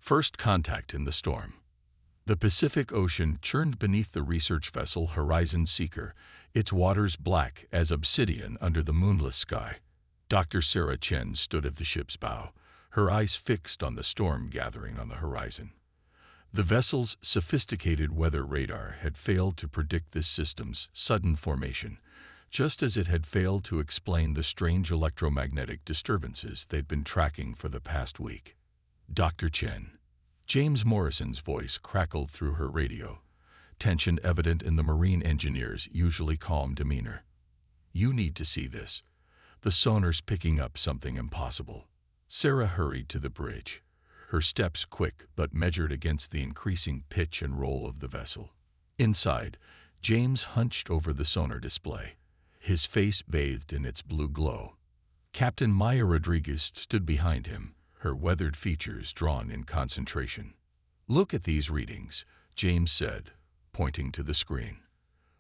First contact in the storm. The Pacific Ocean churned beneath the research vessel Horizon Seeker, its waters black as obsidian under the moonless sky. Dr. Sarah Chen stood at the ship's bow, her eyes fixed on the storm gathering on the horizon. The vessel's sophisticated weather radar had failed to predict this system's sudden formation, just as it had failed to explain the strange electromagnetic disturbances they'd been tracking for the past week. Dr. Chen. James Morrison's voice crackled through her radio, tension evident in the marine engineer's usually calm demeanor. "You need to see this. The sonar's picking up something impossible." Sarah hurried to the bridge, her steps quick but measured against the increasing pitch and roll of the vessel. Inside, James hunched over the sonar display, his face bathed in its blue glow. Captain Maya Rodriguez stood behind him, her weathered features drawn in concentration. "Look at these readings," James said, pointing to the screen.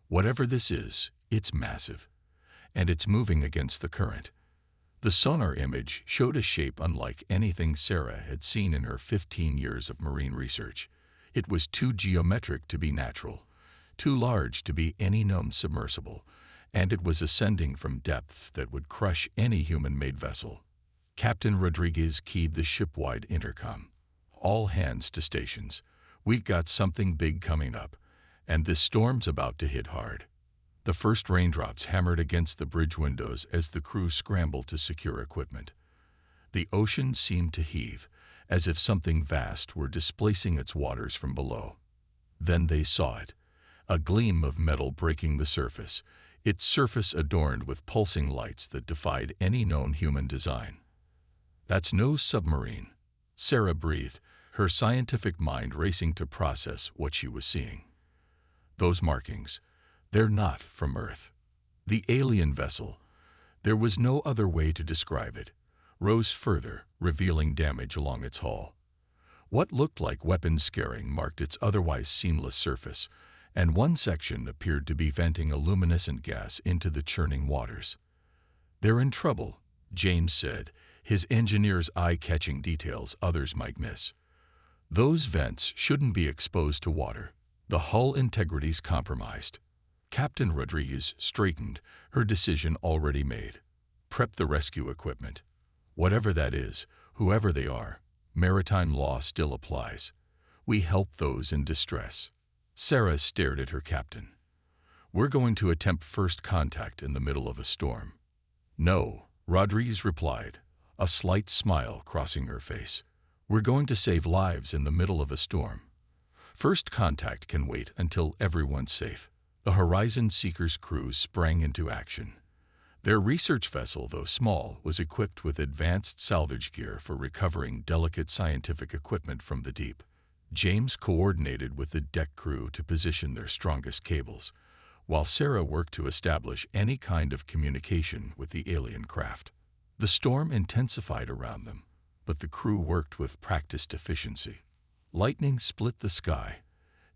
"Whatever this is, it's massive, and it's moving against the current." The sonar image showed a shape unlike anything Sarah had seen in her 15 years of marine research. It was too geometric to be natural, too large to be any known submersible, and it was ascending from depths that would crush any human-made vessel. Captain Rodriguez keyed the ship-wide intercom. "All hands to stations. We've got something big coming up, and this storm's about to hit hard." The first raindrops hammered against the bridge windows as the crew scrambled to secure equipment. The ocean seemed to heave, as if something vast were displacing its waters from below. Then they saw it, a gleam of metal breaking the surface, its surface adorned with pulsing lights that defied any known human design. "That's no submarine," Sarah breathed, her scientific mind racing to process what she was seeing. "Those markings, they're not from Earth." The alien vessel, there was no other way to describe it, rose further, revealing damage along its hull. What looked like weapon scarring marked its otherwise seamless surface, and one section appeared to be venting a luminescent gas into the churning waters. "They're in trouble," James said, his engineer's eye-catching details others might miss. "Those vents shouldn't be exposed to water. The hull integrity's compromised." Captain Rodriguez straightened, her decision already made. "Prep the rescue equipment. Whatever that is, whoever they are, maritime law still applies. We help those in distress." Sarah stared at her captain. "We're going to attempt first contact in the middle of a storm." "No," Rodriguez replied, a slight smile crossing her face. "We're going to save lives in the middle of a storm. First contact can wait until everyone's safe." The Horizon Seeker's crew sprang into action. Their research vessel, though small, was equipped with advanced salvage gear for recovering delicate scientific equipment from the deep. James coordinated with the deck crew to position their strongest cables, while Sarah worked to establish any kind of communication with the alien craft. The storm intensified around them, but the crew worked with practiced efficiency. Lightning split the sky,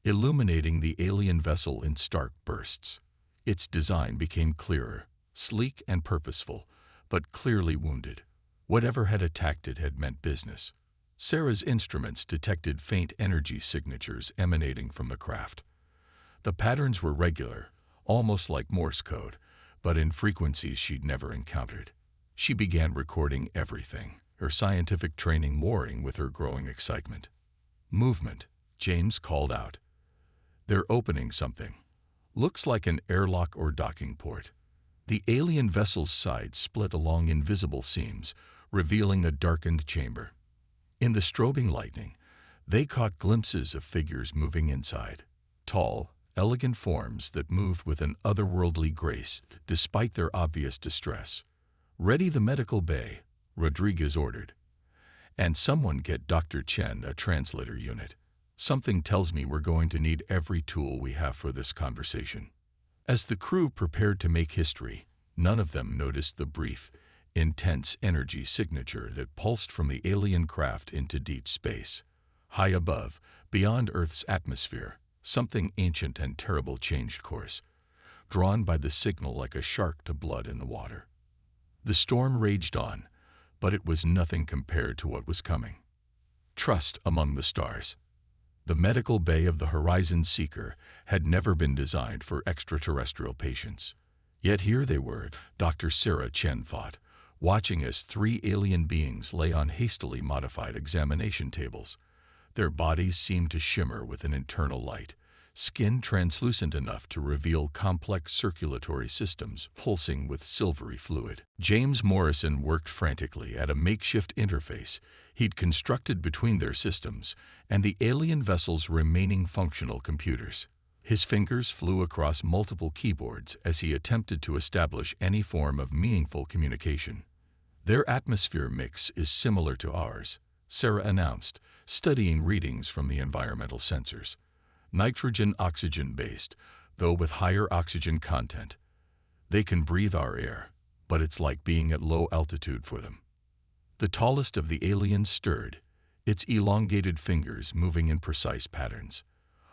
illuminating the alien vessel in stark bursts. Its design became clearer, sleek and purposeful, but clearly wounded. Whatever had attacked it had meant business. Sarah's instruments detected faint energy signatures emanating from the craft. The patterns were regular, almost like Morse code, but in frequencies she'd never encountered. She began recording everything, her scientific training warring with her growing excitement. "Movement," James called out. "They're opening something. Looks like an airlock or docking port." The alien vessel's sides split along invisible seams, revealing a darkened chamber. In the strobing lightning, they caught glimpses of figures moving inside. Tall, elegant forms that moved with an otherworldly grace despite their obvious distress. "Ready the medical bay," Rodriguez ordered. "And someone get Dr. Chen a translator unit. Something tells me we're going to need every tool we have for this conversation." As the crew prepared to make history, none of them noticed the brief, intense energy signature that pulsed from the alien craft into deep space. High above, beyond Earth's atmosphere, something ancient and terrible changed course, drawn by the signal like a shark to blood in the water. The storm raged on, but it was nothing compared to what was coming. trust among the stars. The medical bay of the Horizon Seeker had never been designed for extraterrestrial patients. Yet here they were, Dr. Sarah Chen thought, watching as 3 alien beings lay on hastily modified examination tables. Their bodies seemed to shimmer with an internal light, skin translucent enough to reveal complex circulatory systems pulsing with silvery fluid. James Morrison worked frantically at a makeshift interface he'd constructed between their systems and the alien vessel's remaining functional computers. His fingers flew across multiple keyboards as he attempted to establish any form of meaningful communication. "Their atmosphere mix is similar to ours," Sarah announced, studying readings from the environmental sensors. "Nitrogen-oxygen based, though with higher oxygen content. They can breathe our air, but it's like being at low altitude for them." The tallest of the aliens stirred, its elongated fingers moving in precise patterns.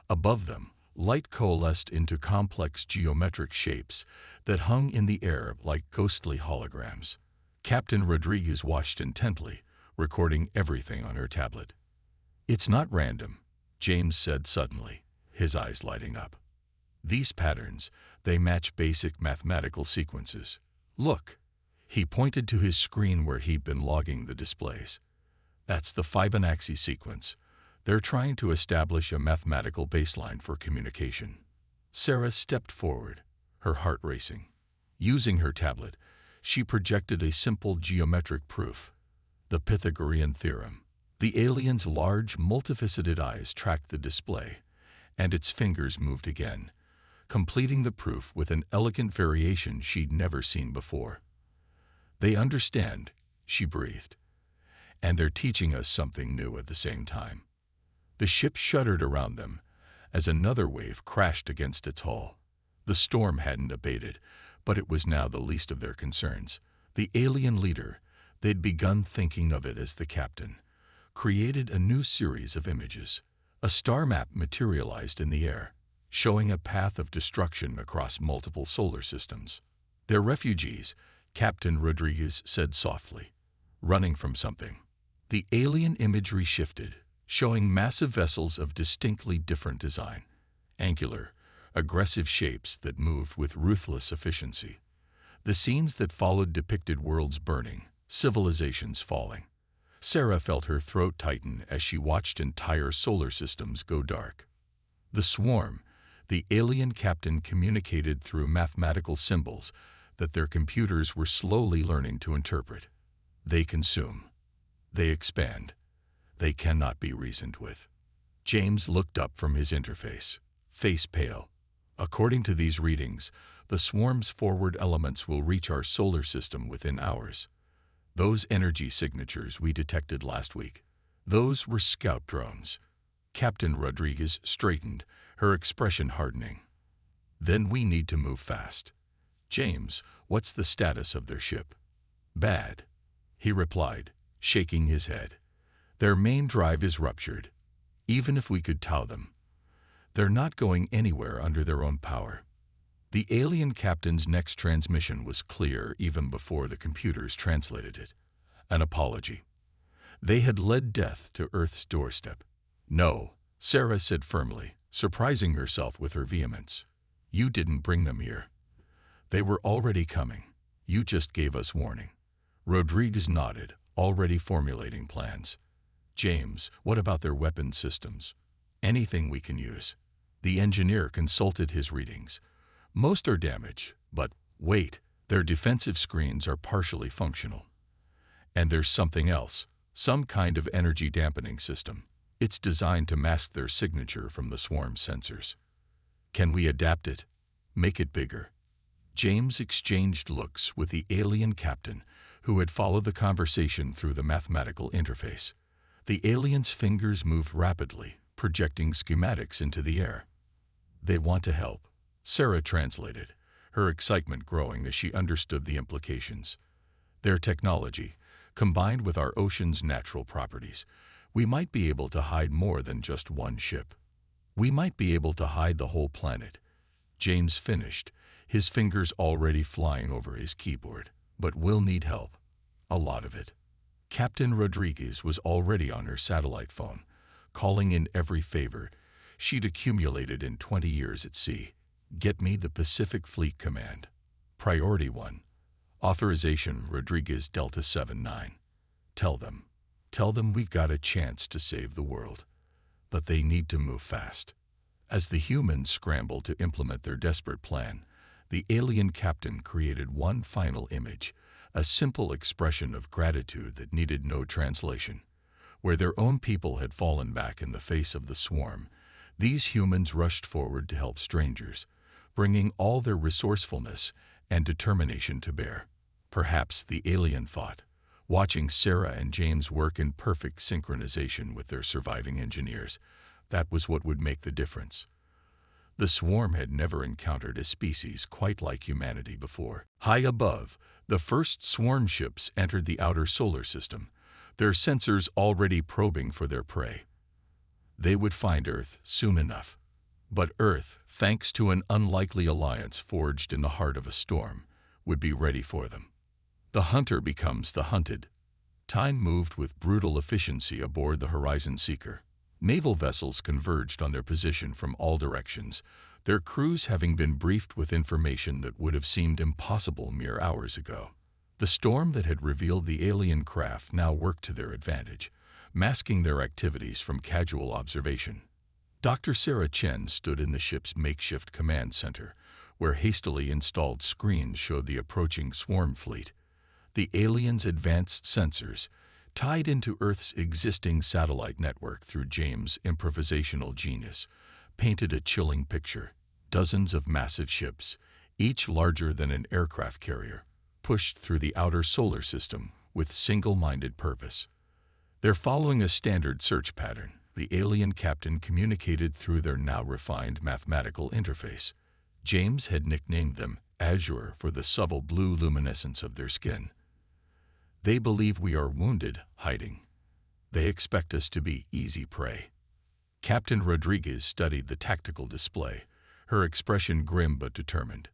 Above them, light coalesced into complex geometric shapes that hung in the air like ghostly holograms. Captain Rodriguez watched intently, recording everything on her tablet. "It's not random," James said suddenly, his eyes lighting up. "These patterns, they match basic mathematical sequences. Look." He pointed to his screen where he'd been logging the displays. "That's the Fibonacci sequence. They're trying to establish a mathematical baseline for communication." Sarah stepped forward, her heart racing. Using her tablet, she projected a simple geometric proof, the Pythagorean theorem. The alien's large, multifaceted eyes tracked the display, and its fingers moved again, completing the proof with an elegant variation she'd never seen before. "They understand," she breathed, "and they're teaching us something new at the same time." The ship shuddered around them as another wave crashed against its hull. The storm hadn't abated, but it was now the least of their concerns. The alien leader, they'd begun thinking of it as the captain, created a new series of images. A star map materialized in the air, showing a path of destruction across multiple solar systems. "They're refugees," Captain Rodriguez said softly, "running from something." The alien imagery shifted, showing massive vessels of distinctly different design, angular, aggressive shapes that moved with ruthless efficiency. The scenes that followed depicted worlds burning, civilizations falling. Sarah felt her throat tighten as she watched entire solar systems go dark. The swarm, the alien captain communicated through mathematical symbols that their computers were slowly learning to interpret. They consume. They expand. They cannot be reasoned with. James looked up from his interface, face pale. "According to these readings, the swarm's forward elements will reach our solar system within hours. Those energy signatures we detected last week, those were scout drones." Captain Rodriguez straightened, her expression hardening. "Then we need to move fast." "James, what's the status of their ship?" "Bad," he replied, shaking his head. "Their main drive is ruptured. Even if we could tow them, they're not going anywhere under their own power." The alien captain's next transmission was clear even before the computers translated it. An apology. They had led death to Earth's doorstep. "No," Sarah said firmly, surprising herself with her vehemence. "You didn't bring them here. They were already coming. You just gave us warning." Rodriguez nodded, already formulating plans. "James, what about their weapon systems? Anything we can use?" The engineer consulted his readings. "Most are damaged, but wait, their defensive screens are partially functional. And there's something else, some kind of energy dampening system. It's designed to mask their signature from the swarm sensors. Can we adapt it? Make it bigger?" James exchanged looks with the alien captain, who had followed the conversation through the mathematical interface. The alien's fingers moved rapidly, projecting schematics into the air. "They want to help," Sarah translated, her excitement growing as she understood the implications. "Their technology, combined with our ocean's natural properties, we might be able to hide more than just one ship. We might be able to hide the whole planet." James finished, his fingers already flying over his keyboard. "But we'll need help. A lot of it." Captain Rodriguez was already on her satellite phone, calling in every favor she'd accumulated in 20 years at sea. Get me the Pacific Fleet Command. Priority 1. Authorization Rodriguez Delta 79. Tell them we got a chance to save the world. But they need to move fast. As the humans scrambled to implement their desperate plan, the alien captain created one final image, a simple expression of gratitude that needed no translation. Where their own people had fallen back in the face of the swarm, these humans rushed forward to help strangers, bringing all their resourcefulness and determination to bear. Perhaps the alien thought, watching Sarah and James work in perfect synchronization with their surviving engineers, that was what would make the difference. The swarm had never encountered a species quite like humanity before. High above, the first swarm ships entered the outer solar system, their sensors already probing for their prey. They would find Earth soon enough. But Earth, thanks to an unlikely alliance forged in the heart of a storm, would be ready for them. The hunter becomes the hunted. Time moved with brutal efficiency aboard the Horizon Seeker. Naval vessels converged on their position from all directions, their crews having been briefed with information that would have seemed impossible mere hours ago. The storm that had revealed the alien craft now worked to their advantage, masking their activities from casual observation. Dr. Sarah Chen stood in the ship's makeshift command center, where hastily installed screens showed the approaching swarm fleet. The aliens' advanced sensors, tied into Earth's existing satellite network through James' improvisational genius, painted a chilling picture. Dozens of massive ships, each larger than an aircraft carrier, pushed through the outer solar system with single-minded purpose. They're following a standard search pattern. The alien captain communicated through their now refined mathematical interface. James had nicknamed them Azure for the subtle blue luminescence of their skin. They believe we are wounded, hiding. They expect us to be easy prey. Captain Rodriguez studied the tactical display, her expression grim but determined.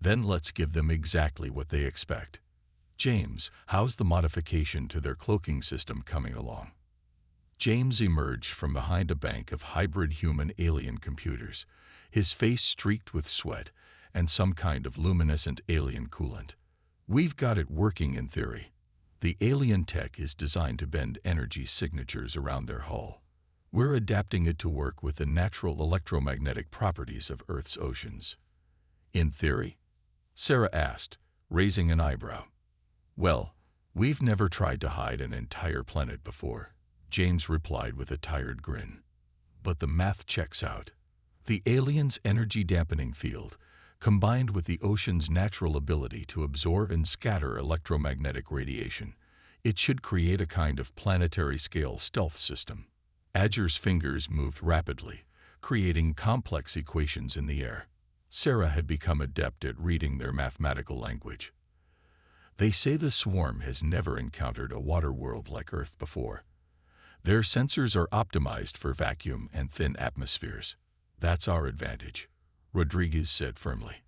Then let's give them exactly what they expect. James, how's the modification to their cloaking system coming along? James emerged from behind a bank of hybrid human-alien computers, his face streaked with sweat and some kind of luminescent alien coolant. We've got it working in theory. The alien tech is designed to bend energy signatures around their hull. We're adapting it to work with the natural electromagnetic properties of Earth's oceans. In theory? Sarah asked, raising an eyebrow. Well, we've never tried to hide an entire planet before, James replied with a tired grin. But the math checks out. The alien's energy-dampening field, combined with the ocean's natural ability to absorb and scatter electromagnetic radiation, it should create a kind of planetary-scale stealth system. Azure's fingers moved rapidly, creating complex equations in the air. Sarah had become adept at reading their mathematical language. They say the swarm has never encountered a water world like Earth before. Their sensors are optimized for vacuum and thin atmospheres. That's our advantage, Rodriguez said firmly.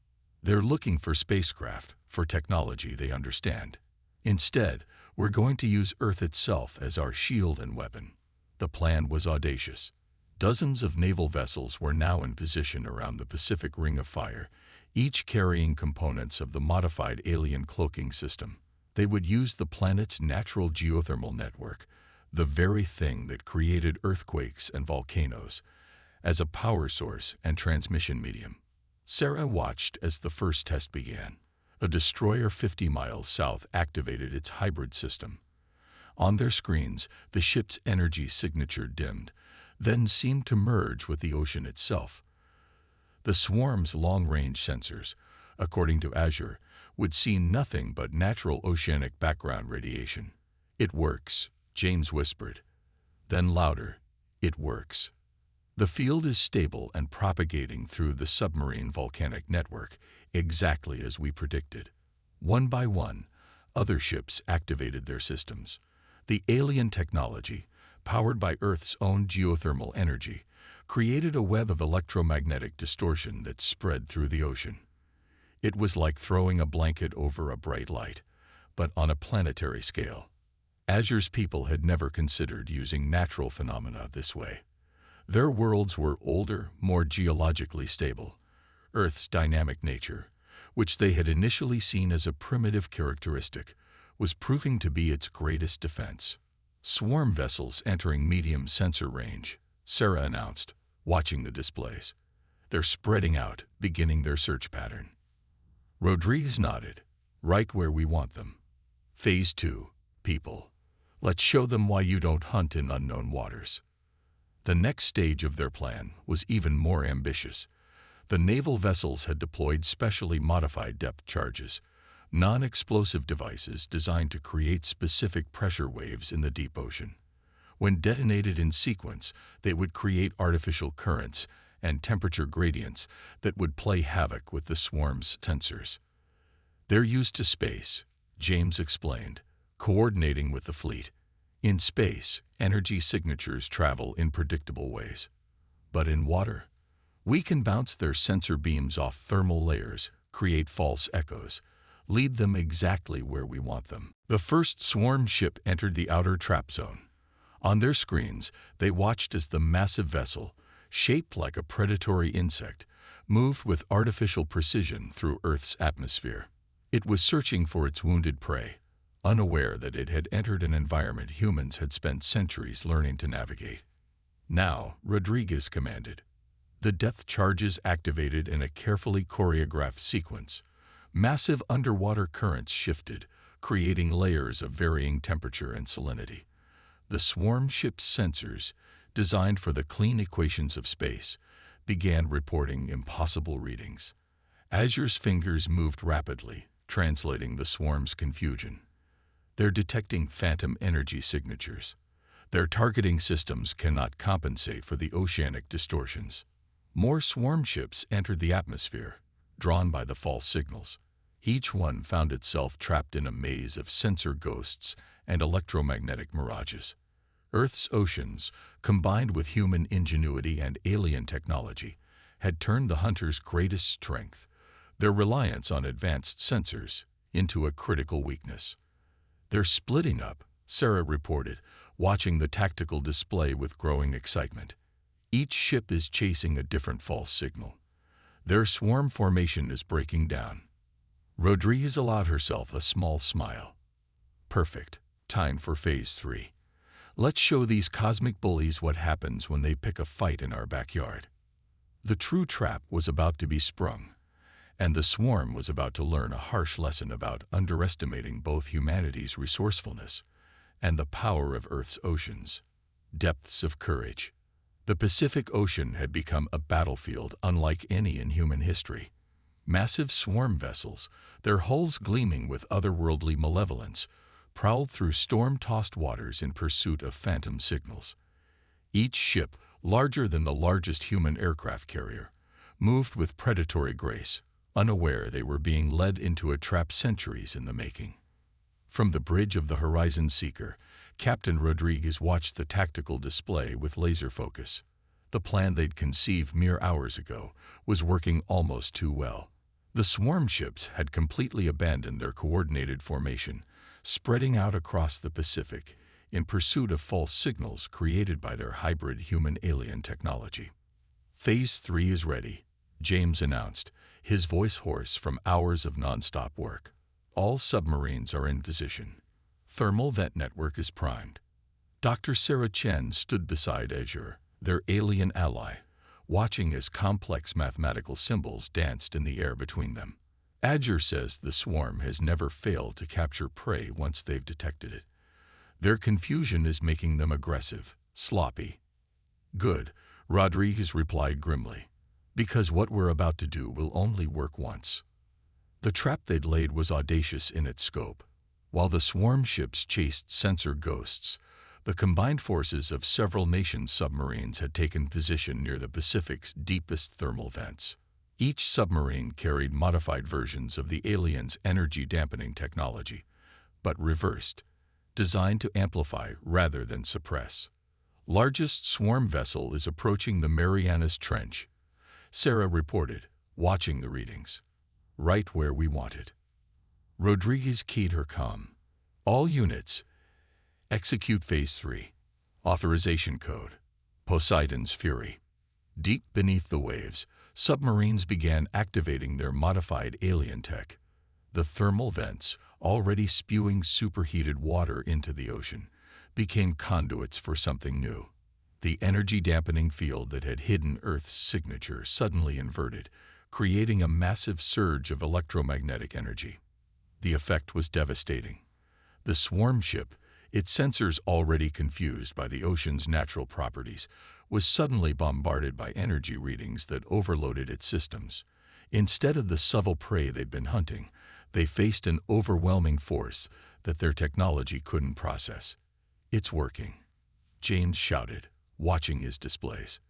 They're looking for spacecraft, for technology they understand. Instead, we're going to use Earth itself as our shield and weapon. The plan was audacious. Dozens of naval vessels were now in position around the Pacific Ring of Fire, each carrying components of the modified alien cloaking system. They would use the planet's natural geothermal network, the very thing that created earthquakes and volcanoes, as a power source and transmission medium. Sarah watched as the first test began. A destroyer 50 miles south activated its hybrid system. On their screens, the ship's energy signature dimmed, then seemed to merge with the ocean itself. The swarm's long-range sensors, according to Azure, would see nothing but natural oceanic background radiation. It works, James whispered. Then louder, it works. The field is stable and propagating through the submarine volcanic network, exactly as we predicted. One by one, other ships activated their systems. The alien technology, powered by Earth's own geothermal energy, created a web of electromagnetic distortion that spread through the ocean. It was like throwing a blanket over a bright light, but on a planetary scale. Azure's people had never considered using natural phenomena this way. Their worlds were older, more geologically stable. Earth's dynamic nature, which they had initially seen as a primitive characteristic, was proving to be its greatest defense. Swarm vessels entering medium sensor range, Sarah announced, watching the displays. They're spreading out, beginning their search pattern. Rodriguez nodded. Right where we want them. Phase 2, people. Let's show them why you don't hunt in unknown waters. The next stage of their plan was even more ambitious. The naval vessels had deployed specially modified depth charges, non-explosive devices designed to create specific pressure waves in the deep ocean. When detonated in sequence, they would create artificial currents and temperature gradients that would play havoc with the swarm's sensors. They're used to space, James explained, coordinating with the fleet. In space, energy signatures travel in predictable ways. But in water, we can bounce their sensor beams off thermal layers, create false echoes, lead them exactly where we want them. The first swarm ship entered the outer trap zone. On their screens, they watched as the massive vessel, shaped like a predatory insect, moved with artificial precision through Earth's atmosphere. It was searching for its wounded prey, unaware that it had entered an environment humans had spent centuries learning to navigate. Now, Rodriguez commanded. The depth charges activated in a carefully choreographed sequence. Massive underwater currents shifted, creating layers of varying temperature and salinity. The swarm ship's sensors, designed for the clean equations of space, began reporting impossible readings. Azure's fingers moved rapidly, translating the swarm's confusion. They're detecting phantom energy signatures. Their targeting systems cannot compensate for the oceanic distortions. More swarm ships entered the atmosphere, drawn by the false signals. Each one found itself trapped in a maze of sensor ghosts and electromagnetic mirages. Earth's oceans, combined with human ingenuity and alien technology, had turned the hunters' greatest strength, their reliance on advanced sensors, into a critical weakness. They're splitting up, Sarah reported, watching the tactical display with growing excitement. Each ship is chasing a different false signal. Their swarm formation is breaking down. Rodriguez allowed herself a small smile. Perfect. Time for Phase 3. Let's show these cosmic bullies what happens when they pick a fight in our backyard. The true trap was about to be sprung, and the swarm was about to learn a harsh lesson about underestimating both humanity's resourcefulness and the power of Earth's oceans. Depths of courage. The Pacific Ocean had become a battlefield unlike any in human history. Massive swarm vessels, their hulls gleaming with otherworldly malevolence, prowled through storm-tossed waters in pursuit of phantom signals. Each ship, larger than the largest human aircraft carrier, moved with predatory grace, unaware they were being led into a trap centuries in the making. From the bridge of the Horizon Seeker, Captain Rodriguez watched the tactical display with laser focus. The plan they'd conceived mere hours ago was working almost too well. The swarm ships had completely abandoned their coordinated formation, spreading out across the Pacific in pursuit of false signals created by their hybrid human-alien technology. Phase 3 is ready, James announced, his voice hoarse from hours of non-stop work. All submarines are in position. Thermal vent network is primed. Dr. Sarah Chen stood beside Azure, their alien ally, watching as complex mathematical symbols danced in the air between them. Azure says the swarm has never failed to capture prey once they've detected it. Their confusion is making them aggressive, sloppy. Good, Rodriguez replied grimly, because what we're about to do will only work once. The trap they'd laid was audacious in its scope. While the swarm ships chased sensor ghosts, the combined forces of several nations' submarines had taken position near the Pacific's deepest thermal vents. Each submarine carried modified versions of the aliens' energy-dampening technology, but reversed, designed to amplify rather than suppress. Largest swarm vessel is approaching the Marianas Trench, Sarah reported, watching the readings. Right where we want it. Rodriguez keyed her comm. All units, Execute Phase 3. Authorization Code. Poseidon's Fury. Deep beneath the waves, submarines began activating their modified alien tech. The thermal vents, already spewing superheated water into the ocean, became conduits for something new. The energy-dampening field that had hidden Earth's signature suddenly inverted, creating a massive surge of electromagnetic energy. The effect was devastating. The swarm ship, its sensors already confused by the ocean's natural properties, was suddenly bombarded by energy readings that overloaded its systems. Instead of the subtle prey they'd been hunting, they faced an overwhelming force that their technology couldn't process. "It's working," James shouted, watching his displays.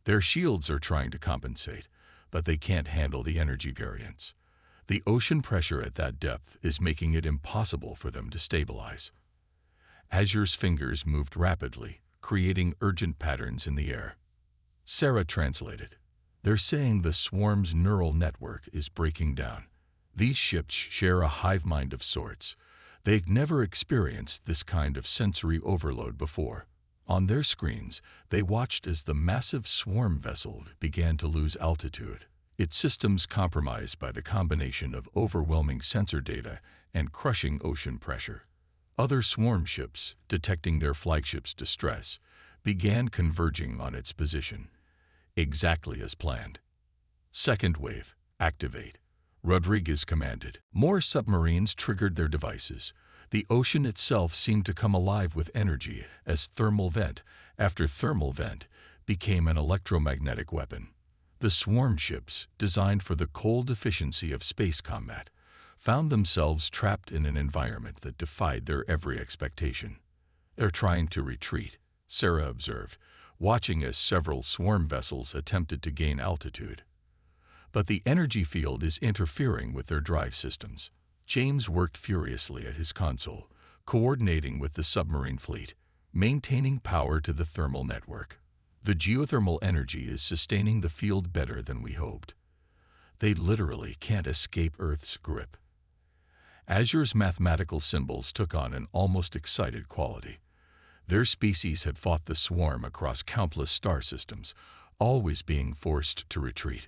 "Their shields are trying to compensate, but they can't handle the energy variance. The ocean pressure at that depth is making it impossible for them to stabilize." Azure's fingers moved rapidly, creating urgent patterns in the air. Sarah translated. "They're saying the swarm's neural network is breaking down. These ships share a hive mind of sorts. They've never experienced this kind of sensory overload before." On their screens, they watched as the massive swarm vessel began to lose altitude, its systems compromised by the combination of overwhelming sensor data and crushing ocean pressure. Other swarm ships, detecting their flagship's distress, began converging on its position, exactly as planned. "Second wave, activate," Rodriguez commanded. More submarines triggered their devices. The ocean itself seemed to come alive with energy as thermal vent after thermal vent became an electromagnetic weapon. The swarm ships, designed for the cold efficiency of space combat, found themselves trapped in an environment that defied their every expectation. "They're trying to retreat," Sarah observed, watching as several swarm vessels attempted to gain altitude. "But the energy field is interfering with their drive systems." James worked furiously at his console, coordinating with the submarine fleet, maintaining power to the thermal network. "The geothermal energy is sustaining the field better than we hoped. They literally can't escape Earth's grip." Azure's mathematical symbols took on an almost excited quality. Their species had fought the swarm across countless star systems, always being forced to retreat.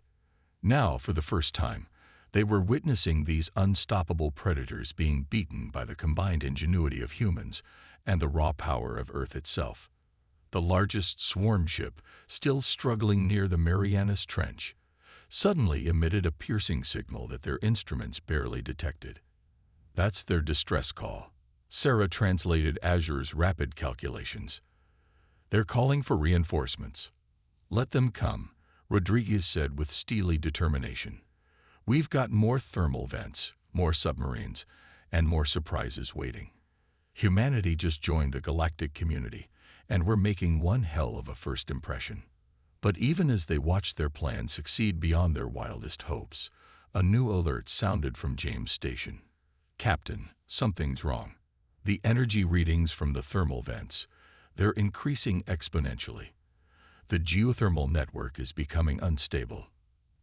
Now, for the first time, they were witnessing these unstoppable predators being beaten by the combined ingenuity of humans and the raw power of Earth itself. The largest swarm ship, still struggling near the Marianas Trench, suddenly emitted a piercing signal that their instruments barely detected. "That's their distress call," Sarah translated Azure's rapid calculations. "They're calling for reinforcements." "Let them come," Rodriguez said with steely determination. "We've got more thermal vents, more submarines, and more surprises waiting. Humanity just joined the galactic community, and we're making one hell of a first impression." But even as they watched their plan succeed beyond their wildest hopes, a new alert sounded from James' station. "Captain, something's wrong. The energy readings from the thermal vents, they're increasing exponentially. The geothermal network is becoming unstable."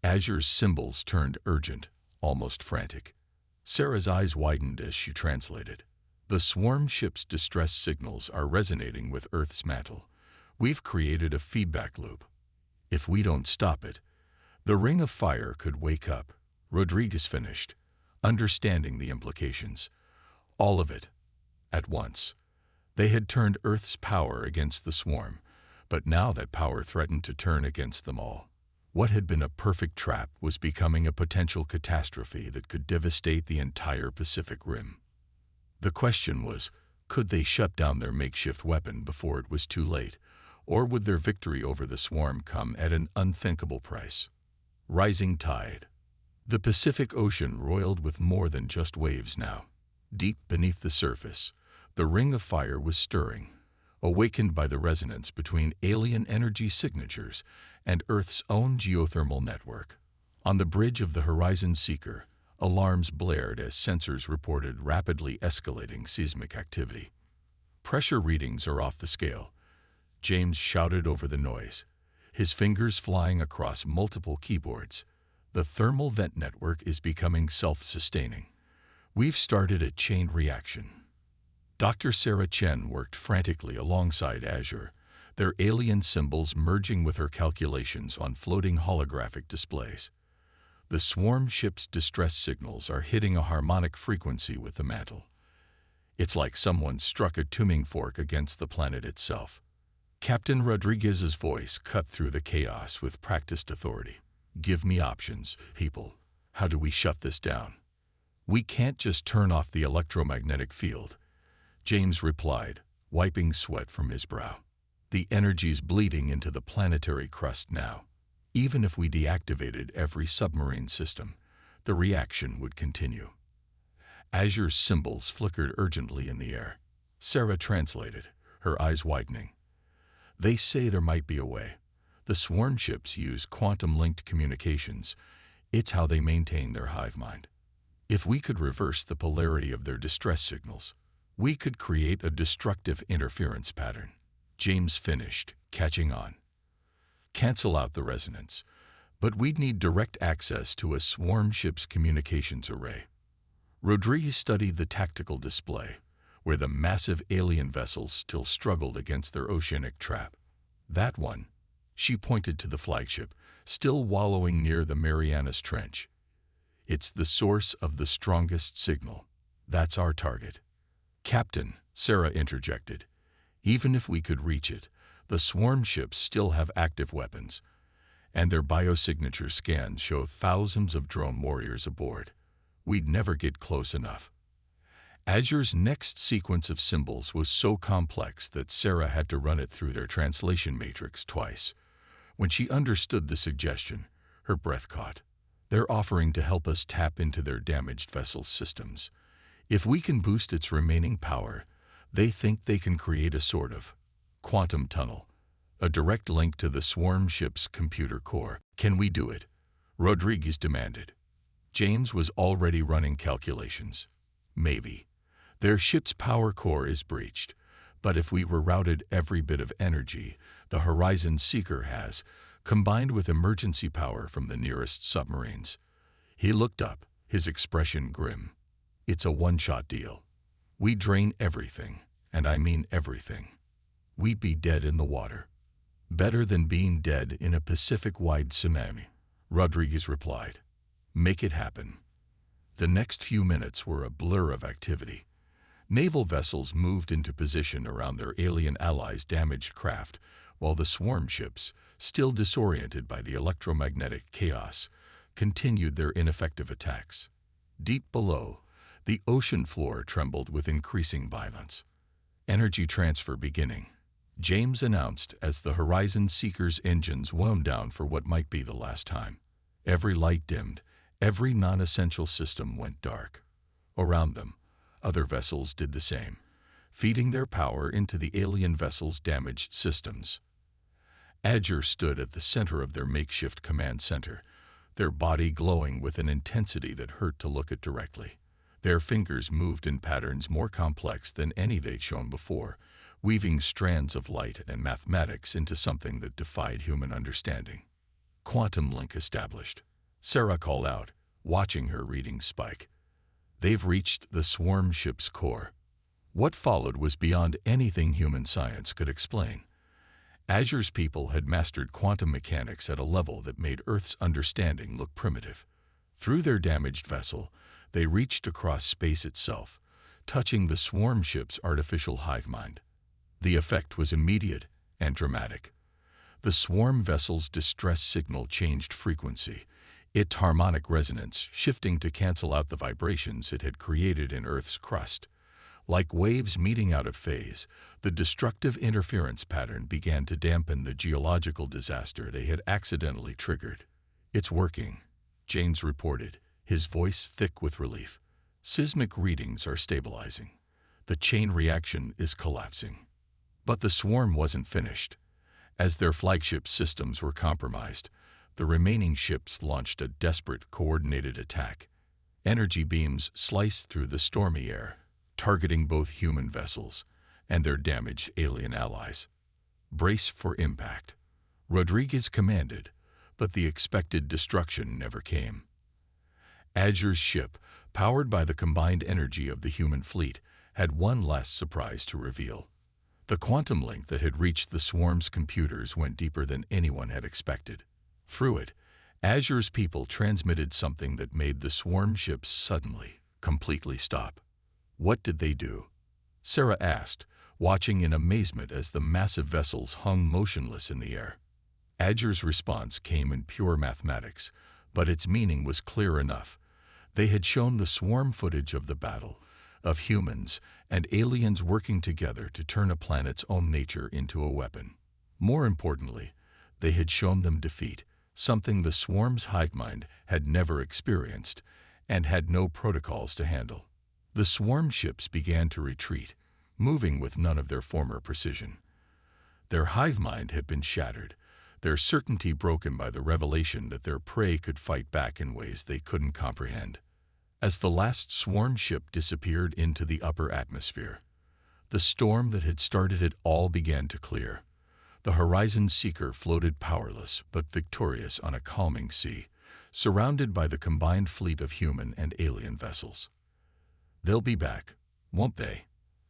Azure's symbols turned urgent, almost frantic. Sarah's eyes widened as she translated. "The swarm ship's distress signals are resonating with Earth's mantle. We've created a feedback loop. If we don't stop it, the Ring of Fire could wake up," Rodriguez finished, understanding the implications. All of it, at once. They had turned Earth's power against the swarm, but now that power threatened to turn against them all. What had been a perfect trap was becoming a potential catastrophe that could devastate the entire Pacific Rim. The question was, could they shut down their makeshift weapon before it was too late, or would their victory over the swarm come at an unthinkable price? Rising tide. The Pacific Ocean roiled with more than just waves now. Deep beneath the surface, the Ring of Fire was stirring, awakened by the resonance between alien energy signatures and Earth's own geothermal network. On the bridge of the Horizon Seeker, alarms blared as sensors reported rapidly escalating seismic activity. "Pressure readings are off the scale," James shouted over the noise, his fingers flying across multiple keyboards. "The thermal vent network is becoming self-sustaining. We've started a chain reaction." Dr. Sarah Chen worked frantically alongside Azure, their alien symbols merging with her calculations on floating holographic displays. The swarm ship's distress signals are hitting a harmonic frequency with the mantle. It's like someone struck a tuning fork against the planet itself. Captain Rodriguez's voice cut through the chaos with practiced authority. "Give me options, people. How do we shut this down? We can't just turn off the electromagnetic field." James replied, wiping sweat from his brow. "The energy's bleeding into the planetary crust now. Even if we deactivated every submarine system, the reaction would continue." Azure's symbols flickered urgently in the air. Sarah translated, her eyes widening. "They say there might be a way. The swarm ships use quantum-linked communications. It's how they maintain their hive mind. If we could reverse the polarity of their distress signals, we could create a destructive interference pattern." James finished, catching on. "Cancel out the resonance, but we'd need direct access to a swarm ship's communications array." Rodriguez studied the tactical display, where the massive alien vessels still struggled against their oceanic trap. "That one," she pointed to the flagship, still wallowing near the Marianas Trench. "It's the source of the strongest signal. That's our target." "Captain," Sarah interjected, "even if we could reach it, the swarm ships still have active weapons, and their biosignature scans show thousands of drone warriors aboard. We'd never get close enough." Azure's next sequence of symbols was so complex that Sarah had to run it through their translation matrix twice. When she understood the suggestion, her breath caught. "They're offering to help us tap into their damaged vessel systems. If we can boost its remaining power, they think they can create a sort of quantum tunnel, a direct link to the swarm ship's computer core." "Can we do it?" Rodriguez demanded. James was already running calculations. "Maybe. Their ship's power core is breached, but if we rerouted every bit of energy the Horizon Seeker has, combined with emergency power from the nearest submarines." He looked up, his expression grim. "It's a one-shot deal. We drain everything, and I mean everything. We'd be dead in the water." "Better than being dead in a Pacific-wide tsunami," Rodriguez replied. "Make it happen." The next few minutes were a blur of activity. Naval vessels moved into position around their alien allies' damaged craft, while the swarm ships, still disoriented by the electromagnetic chaos, continued their ineffective attacks. Deep below, the ocean floor trembled with increasing violence. "Energy transfer beginning," James announced as the Horizon Seeker's engines wound down for what might be the last time. Every light dimmed, every non-essential system went dark. Around them, other vessels did the same, feeding their power into the alien vessel's damaged systems. Azure stood at the center of their makeshift command center, their body glowing with an intensity that hurt to look at directly. Their fingers moved in patterns more complex than any they'd shown before, weaving strands of light and mathematics into something that defied human understanding. "Quantum link established," Sarah called out, watching her readings spike. "They've reached the swarm ship's core." What followed was beyond anything human science could explain. Azure's people had mastered quantum mechanics at a level that made Earth's understanding look primitive. Through their damaged vessel, they reached across space itself, touching the swarm ship's artificial hive mind. The effect was immediate and dramatic. The swarm vessel's distress signal changed frequency, its harmonic resonance shifting to cancel out the vibrations it had created in Earth's crust. Like waves meeting out of phase, the destructive interference pattern began to dampen the geological disaster they had accidentally triggered. "It's working," James reported, his voice thick with relief. "Seismic readings are stabilizing. The chain reaction is collapsing." But the swarm wasn't finished. As their flagship systems were compromised, the remaining ships launched a desperate, coordinated attack. Energy beams sliced through the stormy air, targeting both human vessels and their damaged alien allies. "Brace for impact," Rodriguez commanded, but the expected destruction never came. Azure's ship, powered by the combined energy of the human fleet, had one last surprise to reveal. The quantum link that had reached the swarm's computers went deeper than anyone had expected. Through it, Azure's people transmitted something that made the swarm ships suddenly, completely stop. What did they do? Sarah asked, watching in amazement as the massive vessels hung motionless in the air. Azure's response came in pure mathematics, but its meaning was clear enough. They had shown the swarm footage of the battle, of humans and aliens working together to turn a planet's own nature into a weapon. More importantly, they had shown them defeat, something the swarm's hive mind had never experienced and had no protocols to handle. The swarm ships began to retreat, moving with none of their former precision. Their hive mind had been shattered, their certainty broken by the revelation that their prey could fight back in ways they couldn't comprehend. As the last swarm ship disappeared into the upper atmosphere, the storm that had started it all began to clear. The Horizon Seeker floated powerless but victorious on a calming sea, surrounded by the combined fleet of human and alien vessels. "They'll be back, won't they?"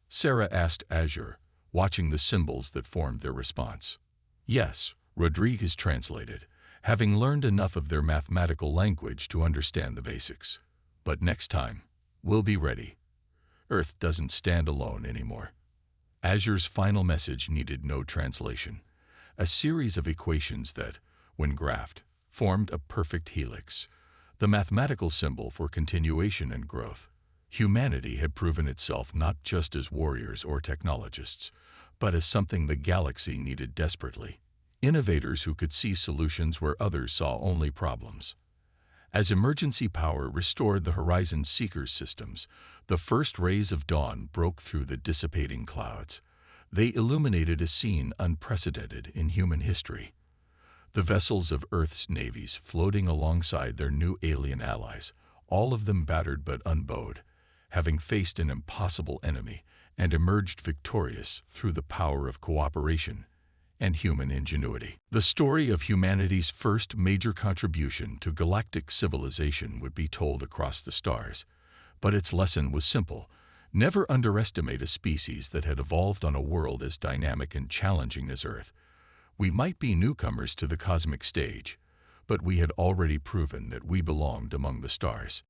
Sarah asked Azure, watching the symbols that formed their response. "Yes," Rodriguez translated, having learned enough of their mathematical language to understand the basics. "But next time, we'll be ready. Earth doesn't stand alone anymore." Azure's final message needed no translation. A series of equations that, when graphed, formed a perfect helix, the mathematical symbol for continuation and growth. Humanity had proven itself not just as warriors or technologists, but as something the galaxy needed desperately. Innovators who could see solutions where others saw only problems. As emergency power restored the Horizon Seeker's systems, the first rays of dawn broke through the dissipating clouds. They illuminated a scene unprecedented in human history. The vessels of Earth's navies floating alongside their new alien allies, all of them battered but unbowed, having faced an impossible enemy and emerged victorious through the power of cooperation and human ingenuity. The story of humanity's first major contribution to galactic civilization would be told across the stars, but its lesson was simple: never underestimate a species that had evolved on a world as dynamic and challenging as Earth. We might be newcomers to the cosmic stage, but we had already proven that we belonged among the stars.